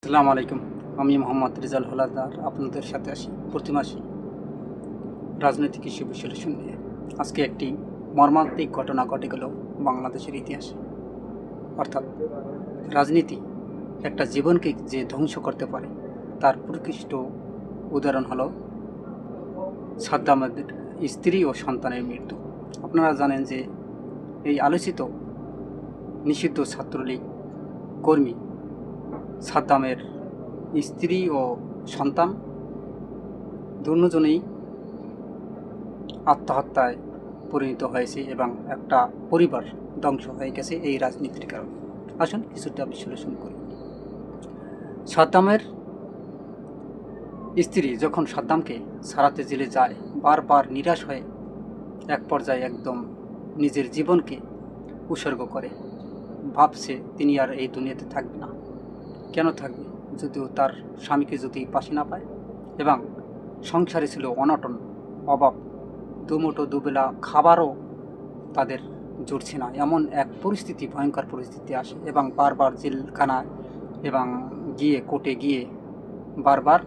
আসসালামু আলাইকুম। আমি মোহাম্মদ রেজাল হলাদার আপনাদের সাথে আসি প্রতি মাসে রাজনৈতিক ইস্যু বিশ্লেষণ নিয়ে। আজকে একটি মর্মান্তিক ঘটনা ঘটে গেল বাংলাদেশের ইতিহাসে। অর্থাৎ রাজনীতি একটা জীবনকে যে ধ্বংস করতে পারে তার প্রকৃষ্ট উদাহরণ হলো সাদ্দামের স্ত্রী ও সন্তানের মৃত্যু। আপনারা জানেন যে এই আলোচিত নিষিদ্ধ ছাত্রলীগ কর্মী সাদ্দামের স্ত্রী ও সন্তান দুজনেই আত্মহত্যায় পরিণত হয়েছে এবং একটা পরিবার ধ্বংস হয়ে গেছে এই রাজনীতির কারণে। আসুন কিছুটা বিশ্লেষণ করি। সাদ্দামের স্ত্রী যখন সাদ্দামকে সারাতে জেলে যায়, বারবার নিরাশ হয়ে এক পর্যায়ে একদম নিজের জীবনকে উৎসর্গ করে। ভাবছে তিনি আর এই দুনিয়াতে থাকবে না। কেন থাকবে, যদিও তার স্বামীকে যদি পাশে না পায় এবং সংসারে ছিল অনটন, অভাব, দুমুঠো দুবেলা খাবারও তাদের জুটছে না, এমন এক পরিস্থিতি, ভয়ঙ্কর পরিস্থিতি আসে এবং বারবার জেলখানায় এবং গিয়ে কোর্টে গিয়ে বারবার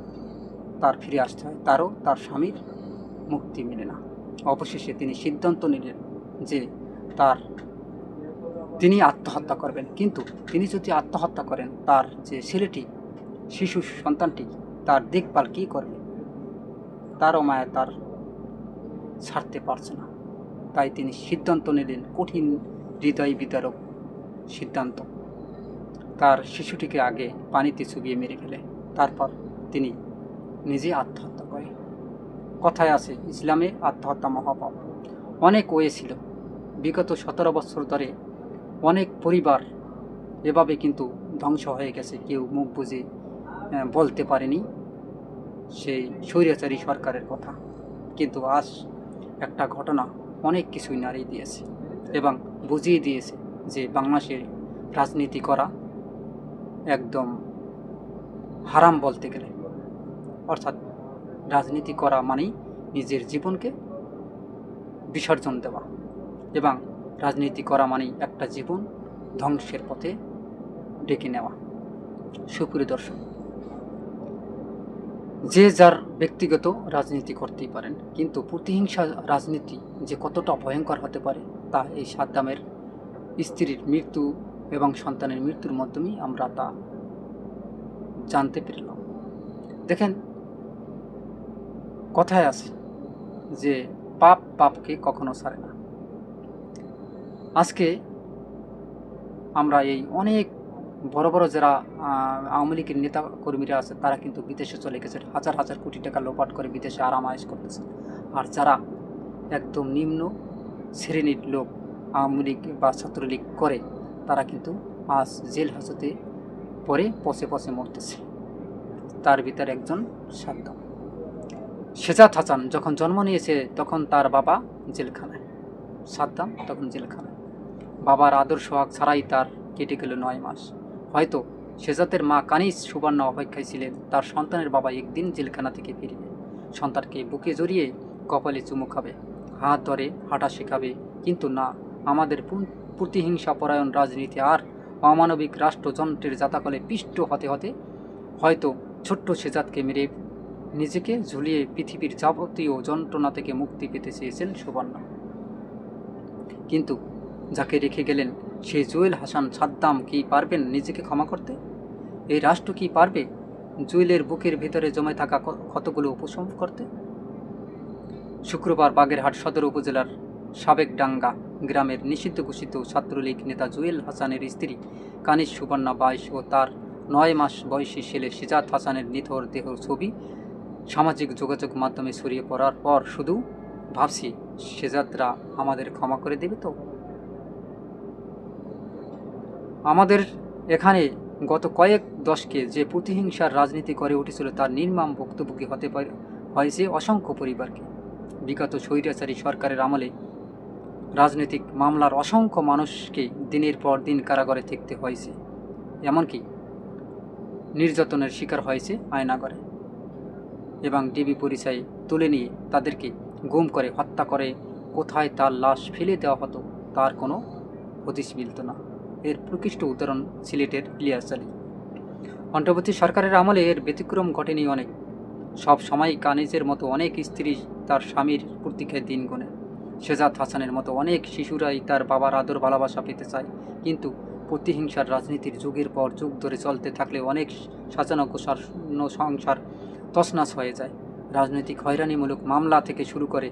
তার ফিরে আসতে হয়, তারও তার স্বামীর মুক্তি মেলে না। অবশেষে তিনি সিদ্ধান্ত নিলেন যে তিনি আত্মহত্যা করবেন। কিন্তু তিনি যদি আত্মহত্যা করেন, তার যে ছেলেটি, শিশু সন্তানটি, তার দেখভাল কী করবে? তারও মায়া তার ছাড়তে পারছে না। তাই তিনি সিদ্ধান্ত নিলেন, কঠিন হৃদয় বিদারক সিদ্ধান্ত, তার শিশুটিকে আগে পানিতে চুবিয়ে মেরে ফেলে তারপর তিনি নিজে আত্মহত্যা করে। কথায় আছে, ইসলামে আত্মহত্যা মহাপাপ। অনেক ওয়ে ছিল। বিগত 17 বছর ধরে অনেক পরিবার এভাবে কিন্তু ধ্বংস হয়ে গেছে। কেউ মুখ বুজে বলতে পারেনি সেই স্বৈরাচারী সরকারের কথা। কিন্তু আজ একটা ঘটনা অনেক কিছুই নাড়িয়ে দিয়েছে এবং বুঝিয়ে দিয়েছে যে বাংলাদেশে রাজনীতি করা একদম হারাম বলতে গেলে। অর্থাৎ রাজনীতি করা মানেই নিজের জীবনকে বিসর্জন দেওয়া এবং রাজনীতি করা মানেই একটা জীবন ধ্বংসের পথে ডেকে নেওয়া। সুপ্রিয় দর্শক, যে যার ব্যক্তিগত রাজনীতি করতেই পারেন, কিন্তু প্রতিহিংসা রাজনীতি যে কতটা ভয়ঙ্কর হতে পারে তা এই সাদ্দামের স্ত্রীর মৃত্যু এবং সন্তানের মৃত্যুর মাধ্যমেই আমরা তা জানতে পেরলাম। দেখেন, কথায় আছে যে পাপ পাপকে কখনো ছাড়ে না। আজকে আমরা এই অনেক বড় বড় যারা আওয়ামী লীগের নেতা কর্মীরা আছে, তারা কিন্তু বিদেশে চলে গেছে, হাজার হাজার কোটি টাকা লোপাট করে বিদেশে আরাম আয়েশ করতেছে। আর যারা একদম নিম্ন শ্রেণীর লোক আওয়ামী লীগ বা ছাত্রলীগ করে, তারা কিন্তু আজ জেল হাজতে পরে পচে পচে মরতেছে। তার ভিতরে একজন সাদ্দাম। শেজাত হাসান যখন জন্ম নিয়েছে তখন তার বাবা জেলখানায়, সাদ্দাম তখন জেলখানায়। বাবার আদর সোহাগ ছাড়াই তার কেটে গেল 9 মাস। হয়তো শেজাতের মা কানিজ সুবর্ণা অপেক্ষায় ছিলেন তার সন্তানের বাবা একদিন জেলখানা থেকে ফিরবে, সন্তানকে বুকে জড়িয়ে কপালে চুমু খাবে, হাত ধরে হাঁটা শেখাবে। কিন্তু না, আমাদের প্রতিহিংসা পরায়ণ রাজনীতি আর অমানবিক রাষ্ট্রযন্ত্রের জাতাকলে পিষ্ট হতে হতে হয়তো ছোট্ট শেজাতকে মেরে নিজেকে ঝুলিয়ে পৃথিবীর যাবতীয় যন্ত্রণা থেকে মুক্তি পেতে চেয়েছেন সুবর্ণা। কিন্তু যাকে রেখে গেলেন সেই জুয়েল হাসান সাদ্দাম কি পারবেন নিজেকে ক্ষমা করতে? এই রাষ্ট্র কি পারবে জুয়েলের বুকের ভেতরে জমে থাকা ক্ষতগুলো উপশম করতে? শুক্রবার বাগেরহাট সদর উপজেলার সাবেকডাঙ্গা গ্রামের নিষিদ্ধ ঘোষিত ছাত্রলীগ নেতা জুয়েল হাসানের স্ত্রী কানিজ সুবর্ণা 22 ও তার 9 মাস বয়সী ছেলে শেজাত হাসানের নিথর দেহ ছবি সামাজিক যোগাযোগ মাধ্যমে ছড়িয়ে পড়ার পর শুধু ভাবছি, শেজাতরা আমাদের ক্ষমা করে দেবে তো? আমাদের এখানে গত কয়েক দশকে যে প্রতিহিংসার রাজনীতি করে উঠেছিল তার নির্মম ভুক্তভোগী হতে হয়েছে অসংখ্য পরিবারকে। বিগত স্বৈরাচারী সরকারের আমলে রাজনৈতিক মামলার অসংখ্য মানুষকে দিনের পর দিন কারাগারে থাকতে হয়েছে, এমনকি নির্যাতনের শিকার হয়েছে আয়নাগরে এবং ডিবি পরিচয় তুলে নিয়ে তাদেরকে গুম করে হত্যা করে কোথায় তার লাশ ফেলে দেওয়া হতো তার কোনো হদিশ মিলত না। এর প্রকৃষ্ট উদাহরণ সিলেটের ইলিয়াস আলী। অন্তর্বর্তী সরকারের আমলে এর ব্যতিক্রম ঘটেনি অনেক। সব সময় কানিজের মতো অনেক স্ত্রী তার স্বামীর প্রতীক্ষায় দিন গোনে। শেজাদ হাসানের মতো অনেক শিশুরাই তার বাবার আদর ভালোবাসা পেতে চায়, কিন্তু প্রতিহিংসার রাজনীতির যুগের পর যুগ ধরে চলতে থাকলে অনেক সাজানো গোছানো সংসার তছনছ হয়ে যায়। রাজনৈতিক হয়রানিমূলক মামলা থেকে শুরু করে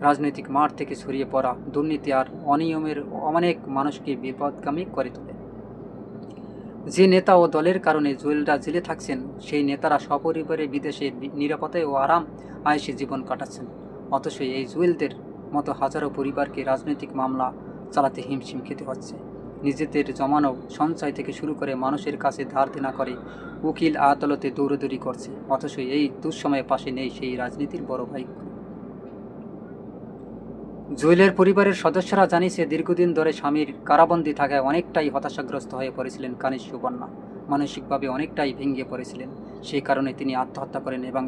রাজনৈতিক মাঠ থেকে ছড়িয়ে পড়া দুর্নীতি আর অনিয়মের অনেক মানুষকে বিপদগামী করে তোলে। যে নেতা ও দলের কারণে জুয়েলরা জেলে থাকছেন, সেই নেতারা সপরিবারে বিদেশে নিরাপদে ও আরাম আয়েসে জীবন কাটাচ্ছেন। অথচ এই জুয়েলদের মতো হাজারো পরিবারকে রাজনৈতিক মামলা চালাতে হিমশিম খেতে হচ্ছে। নিজেদের জমানো সঞ্চয় থেকে শুরু করে মানুষের কাছে ধার দেনা করে উকিল আদালতে দৌড়দৌড়ি করছে। অথচ এই দুঃসময়ে পাশে নেই সেই রাজনীতির বড় ভাই। জুয়েলের পরিবারের সদস্যরা জানিয়েছে, দীর্ঘদিন ধরে স্বামীর কারাবন্দী থাকায় অনেকটাই হতাশাগ্রস্ত হয়ে পড়েছিলেন কানিজ সুবর্ণা। মানসিকভাবে অনেকটাই ভেঙে পড়েছিলেন। সেই কারণে তিনি আত্মহত্যা করেন এবং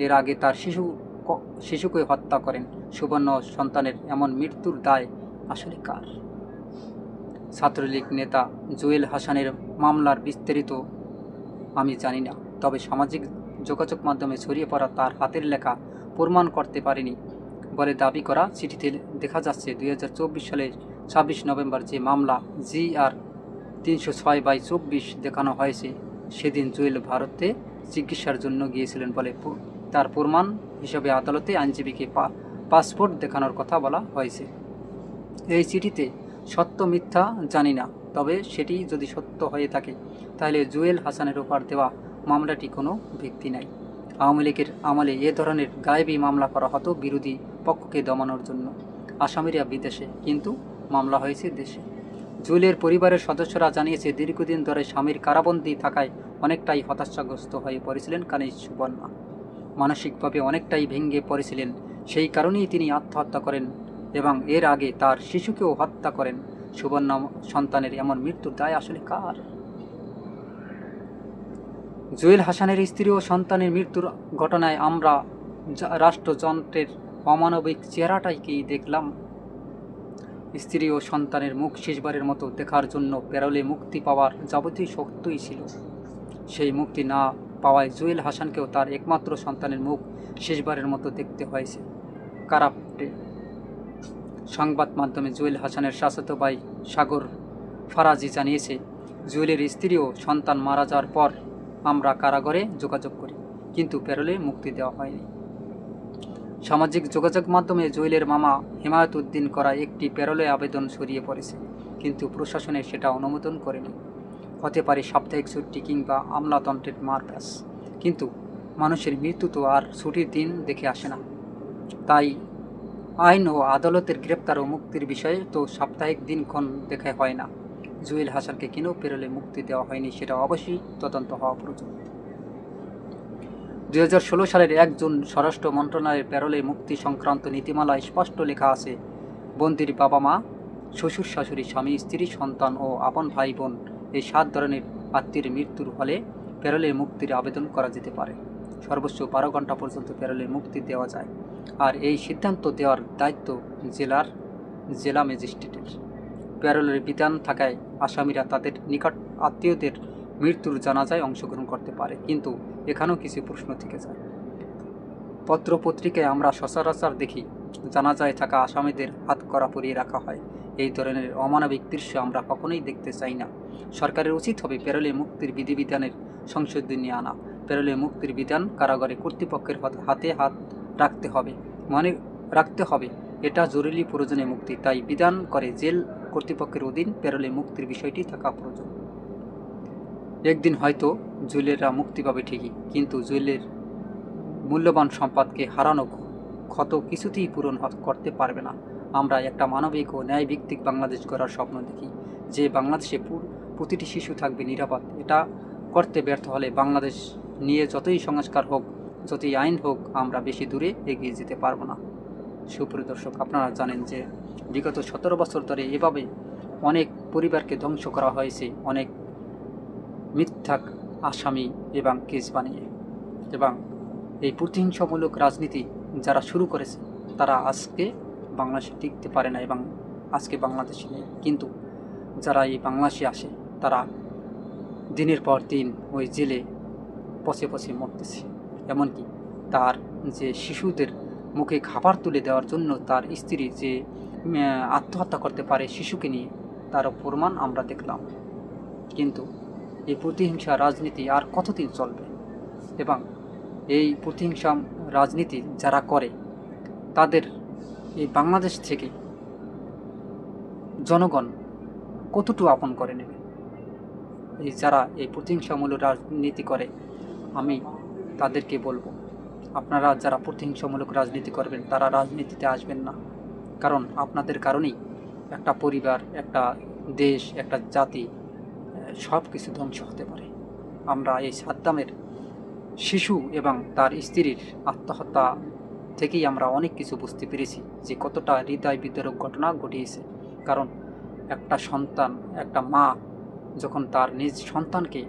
এর আগে তার শিশুকে হত্যা করেন। সুবর্ণ সন্তানের এমন মৃত্যুর দায় আসলে কার? ছাত্রলীগ নেতা জুয়েল হাসানের মামলার বিস্তারিত আমি জানি না, তবে সামাজিক যোগাযোগ মাধ্যমে ছড়িয়ে পড়া তার হাতের লেখা প্রমাণ করতে পারেনি বলে দাবি করা চিঠিতে দেখা যাচ্ছে 2024 সালের 26 নভেম্বর যে মামলা GR 306/24 দেখানো হয়েছে, সেদিন জুয়েল ভারতে চিকিৎসার জন্য গিয়েছিলেন বলে তার প্রমাণ হিসেবে আদালতে আইনজীবীকে পাসপোর্ট দেখানোর কথা বলা হয়েছে। এই চিঠিতে সত্য মিথ্যা জানি না, তবে সেটি যদি সত্য হয়ে থাকে তাহলে জুয়েল হাসানের ওপর দেওয়া মামলাটি কোনো ভিত্তি নাই। আওয়ামী লীগের আমলে এ ধরনের গায়েবী মামলা করা হতো বিরোধী পক্ষকে দমানোর জন্য। আসামিরা বিদেশে, কিন্তু মামলা হয়েছে দেশে। জুয়েলের পরিবারের সদস্যরা জানিয়েছে, দীর্ঘদিন ধরে স্বামীর কারাবন্দী থাকায় অনেকটাই হতাশাগ্রস্ত হয়ে পড়েছিলেন কানিজ সুবর্ণা। মানসিকভাবে অনেকটাই ভেঙে পড়েছিলেন। সেই কারণেই তিনি আত্মহত্যা করেন এবং এর আগে তার শিশুকেও হত্যা করেন। সুবর্ণা সন্তানের এমন মৃত্যুর দায় আসলে কার? জুয়েল হাসানের স্ত্রী ও সন্তানের মৃত্যুর ঘটনায় আমরা রাষ্ট্রযন্ত্রের অমানবিক চেহারাটাকেই দেখলাম। স্ত্রী ও সন্তানের মুখ শেষবারের মতো দেখার জন্য প্যারোলে মুক্তি পাওয়ার যাবতীয় শর্তই ছিল। সেই মুক্তি না পাওয়ায় জুয়েল হাসানকেও তার একমাত্র সন্তানের মুখ শেষবারের মতো দেখতে হয়েছে কারাপটে। সংবাদ মাধ্যমে জুয়েল হাসানের চাচাতো ভাই সাগর ফারাজি জানিয়েছে, জুয়েলের স্ত্রী ও সন্তান মারা যাওয়ার পর আমরা কারাগারে যোগাযোগ করি, কিন্তু প্যারোলে মুক্তি দেওয়া হয়নি। সামাজিক যোগাযোগ মাধ্যমে জুয়েলের মামা হেমায়ত উদ্দিন করা একটি প্যারোলে আবেদন ছড়িয়ে পড়েছে, কিন্তু প্রশাসনে সেটা অনুমোদন করেনি। হতে পারে সাপ্তাহিক ছুটি কিংবা আমলাতন্ত্রের মারপ্যাচ, কিন্তু মানুষের মৃত্যু তো আর ছুটির দিন দেখে আসে না। তাই আইন ও আদালতের গ্রেপ্তার ও মুক্তির বিষয়ে তো সাপ্তাহিক দিনক্ষণ দেখা হয় না। জুয়েল হাসানকে কেন প্যারোলে মুক্তি দেওয়া হয়নি সেটা অবশ্যই তদন্ত হওয়া প্রয়োজন। 2016 সালের 1 জুন স্বরাষ্ট্র মন্ত্রণালয়ের প্যারোলে মুক্তি সংক্রান্ত নীতিমালায় স্পষ্ট লেখা আছে, বন্দির বাবা মা, শ্বশুর শাশুড়ি, স্বামী স্ত্রী, সন্তান ও আপন ভাই বোন এই 7 ধরনের আত্মীয়ের মৃত্যুর হলে প্যারোলে মুক্তির আবেদন করা যেতে পারে। সর্বোচ্চ 12 ঘন্টা পর্যন্ত প্যারোলে মুক্তি দেওয়া যায়, আর এই সিদ্ধান্ত দেওয়ার দায়িত্ব জেলা ম্যাজিস্ট্রেটের। প্যারোলের বিধান থাকায় আসামিরা তাদের নিকট আত্মীয়দের মৃত্যুর জানাজায় অংশগ্রহণ করতে পারে, কিন্তু এখানেও কিছু প্রশ্ন থেকে যায়। পত্রপত্রিকায় আমরা সচরাচর দেখি, জানাজায় থাকা আসামিদের হাতকড়া পরিয়ে রাখা হয়। এই ধরনের অমানবিক দৃশ্য আমরা কখনোই দেখতে চাই না। সরকারের উচিত হবে প্যারোলে মুক্তির বিধিবিধানের সংশোধনী আনা। প্যারোলে মুক্তির বিধান কারাগারে কর্তৃপক্ষের হাতে হাত রাখতে হবে এটা জরুরি প্রয়োজনে মুক্তি, তাই বিধান করে জেল কর্তৃপক্ষের অধীন প্যারোলে মুক্তির বিষয়টি থাকা প্রয়োজন। একদিন হয়তো জুয়েলেরা মুক্তি পাবে ঠিকই, কিন্তু জুয়েলের মূল্যবান সম্পদকে হারানো ক্ষত কিছুতেই পূরণ করতে পারবে না। আমরা একটা মানবিক ও ন্যায়ভিত্তিক বাংলাদেশ গড়ার স্বপ্ন দেখি, যে বাংলাদেশে প্রতিটি শিশু থাকবে নিরাপদ। এটা করতে ব্যর্থ হলে বাংলাদেশ নিয়ে যতই সংস্কার হোক, যতই আইন হোক, আমরা বেশি দূরে এগিয়ে যেতে পারবো না। সুপ্রিয় দর্শক, আপনারা জানেন যে বিগত 17 বছর ধরে এভাবে অনেক পরিবারকে ধ্বংস করা হয়েছে, অনেক মিথ্যা আসামি এবং কেস বানিয়ে। এবং এই প্রতিহিংসামূলক রাজনীতি যারা শুরু করেছে তারা আজকে বাংলাদেশে টিকতে পারে না এবং আজকে বাংলাদেশে নেই। কিন্তু যারা এই বাংলাদেশে আসে তারা দিনের পর দিন ওই জেলে পচে পচে মরতেছে। এমনকি তার যে শিশুদের মুখে খাবার তুলে দেওয়ার জন্য তার স্ত্রী যে আত্মহত্যা করতে পারে শিশুকে নিয়ে, তারও প্রমাণ আমরা দেখলাম। কিন্তু এই প্রতিহিংসা রাজনীতি আর কতদিন চলবে? এবং এই প্রতিহিংসা রাজনীতি যারা করে তাদের এই বাংলাদেশ থেকে জনগণ কতটুকু আপন করে নেবে? এই যারা এই প্রতিহিংসামূলক রাজনীতি করে, আমি তাদেরকে বলবো, আপনারা যারা প্রতিহিংসামূলক রাজনীতি করবেন তারা রাজনীতিতে আসবেন না। কারণ আপনাদের কারণেই একটা পরিবার, একটা দেশ, একটা জাতি সব কিছু ধ্বংস হতে পারে। আমরা এই সাদ্দামের শিশু এবং তার স্ত্রীর আত্মহত্যা থেকেই আমরা অনেক কিছু বুঝতে পেরেছি যে কতটা হৃদয় বিদারক ঘটনা ঘটিয়েছে। কারণ একটা সন্তান, একটা মা যখন তার নিজ সন্তানকে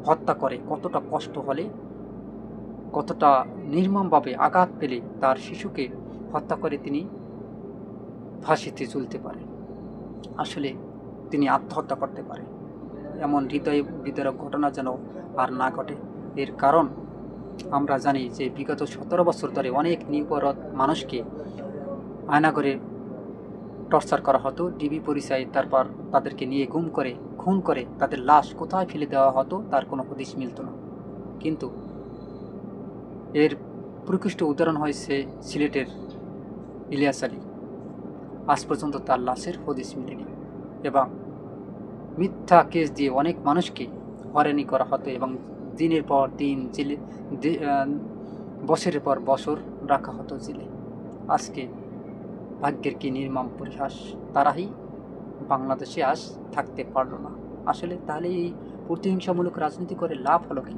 হত্যা করে, কতটা কষ্ট হলে, কতটা নির্মমভাবে আঘাত পেলে তার শিশুকে হত্যা করে তিনি ফাঁসিতে ঝুলতে পারে, আসলে তিনি আত্মহত্যা করতে পারে। এমন হৃদয় বিদারক ঘটনা যেন আর না ঘটে। এর কারণ আমরা জানি যে বিগত 17 বছর ধরে অনেক নিরপরাধ মানুষকে আয়নাঘরে টর্চার করা হতো, ডিবি পরিচয়ে, তারপর তাদেরকে নিয়ে গুম করে খুন করে তাদের লাশ কোথায় ফেলে দেওয়া হতো তার কোনো হদিশ মিলত না। কিন্তু এর প্রকৃষ্ট উদাহরণ হয়েছে সিলেটের ইলিয়াস আলী। আজ পর্যন্ত তার লাশের হদিশ মিলেনি এবং মিথ্যা কেস দিয়ে অনেক মানুষকে হয়রানি করা হতো এবং দিনের পর দিন জেলে, বছরের পর বছর রাখা হতো জেলে। আজকে ভাগ্যের কি নির্মম পরিহাস, তারাই বাংলাদেশে আজ থাকতে পারলো না। আসলে তাহলে এই প্রতিহিংসামূলক রাজনীতি করে লাভ হলো কি?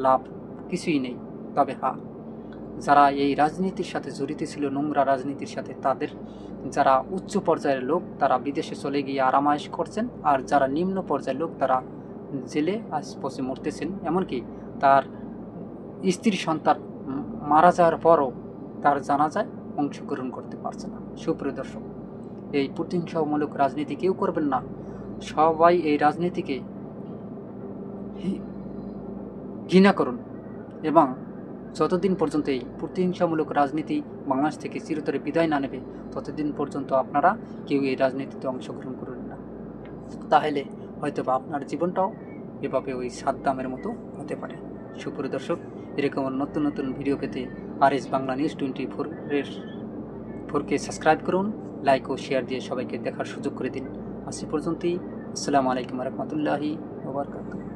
লাভ কিছুই নেই। তবে হ্যাঁ, যারা এই রাজনীতির সাথে জড়িত ছিল, নোংরা রাজনীতির সাথে, তাদের যারা উচ্চ পর্যায়ের লোক তারা বিদেশে চলে গিয়ে আরামায়েশ করছেন, আর যারা নিম্ন পর্যায়ের লোক তারা জেলে আজ পচে মরতেছেন। এমনকি তার স্ত্রী সন্তান মারা যাওয়ার পরও তার জানাজায় অংশগ্রহণ করতে পারছে না। সুপ্রিয় দর্শক, এই প্রতিহিংসামূলক রাজনীতি কেউ করবেন না। সবাই এই রাজনীতিকে ঘৃণা করুন এবং যতদিন পর্যন্ত এই প্রতিহিংসামূলক রাজনীতি বাংলাদেশ থেকে চিরতরে বিদায় না নেবে ততদিন পর্যন্ত আপনারা কেউ এই রাজনীতিতে অংশগ্রহণ করবেন না। তাহলে হয়তো বা আপনার জীবনটাও এভাবে ওই সাদ্দামের মতো হতে পারে। সুপ্রিয় দর্শক, এরকম নতুন নতুন ভিডিও পেতে RS বাংলা নিউজ 24-কে সাবস্ক্রাইব করুন, লাইক ও শেয়ার দিয়ে সবাইকে দেখার সুযোগ করে দিন। আজ পর্যন্তই। আসসালামু আলাইকুম রহমতুল্লাহি ওয়া বারাকাতুহু।